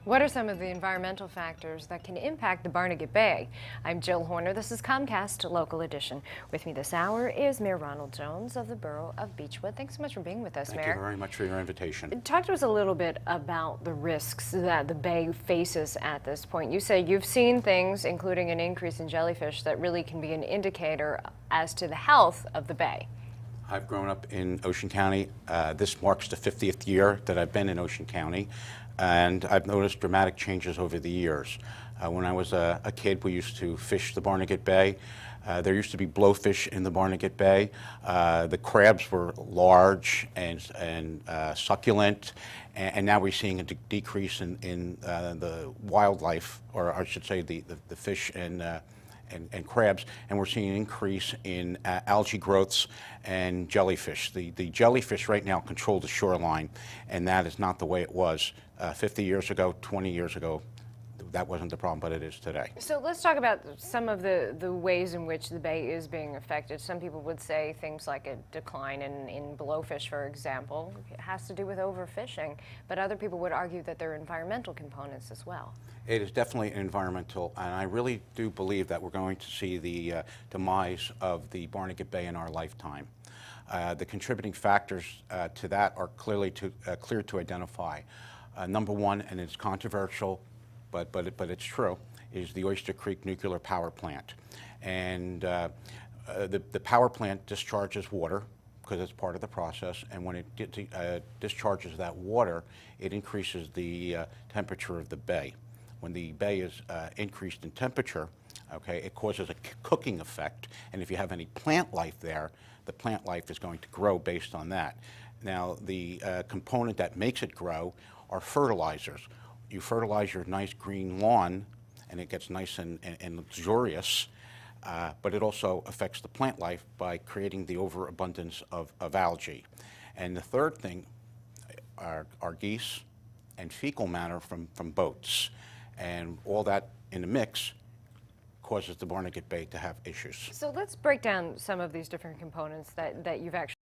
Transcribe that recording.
What are some of the environmental factors that can impact the Barnegat Bay? I'm Jill Horner. This is Comcast Local Edition. With me this hour is Mayor Ronald Jones of the Borough of Beechwood. Thanks so much for being with us, Mayor. Thank you very much for your invitation. Talk to us a little bit about the risks that the Bay faces at this point. You say you've seen things, including an increase in jellyfish, that really can be an indicator as to the health of the Bay. I've grown up in Ocean County. This marks the 50th year that I've been in Ocean County, and I've noticed dramatic changes over the years. When I was a kid, we used to fish the Barnegat Bay. There used to be blowfish in the Barnegat Bay. The crabs were large and succulent, and now we're seeing a decrease in the wildlife, or I should say the fish and crabs, and we're seeing an increase in algae growths and jellyfish. The jellyfish right now control the shoreline, and that is not the way it was 50 years ago, 20 years ago. That wasn't the problem, but it is today. So let's talk about some of the ways in which the Bay is being affected. Some people would say things like a decline in blowfish, for example, it has to do with overfishing, but other people would argue that there are environmental components as well. It is definitely environmental, and I really do believe that we're going to see the demise of the Barnegat Bay in our lifetime. The contributing factors to that are clear to identify. Number one, and it's controversial, but it's true, is the Oyster Creek nuclear power plant. And the power plant discharges water because it's part of the process, and when it discharges that water, it increases the temperature of the bay. When the bay is increased in temperature, okay, it causes a cooking effect, and if you have any plant life there, the plant life is going to grow based on that. Now, the component that makes it grow are fertilizers. You fertilize your nice green lawn, and it gets nice and luxurious, but it also affects the plant life by creating the overabundance of algae. And the third thing are geese and fecal matter from boats. And all that in the mix causes the Barnegat Bay to have issues. So let's break down some of these different components that you've actually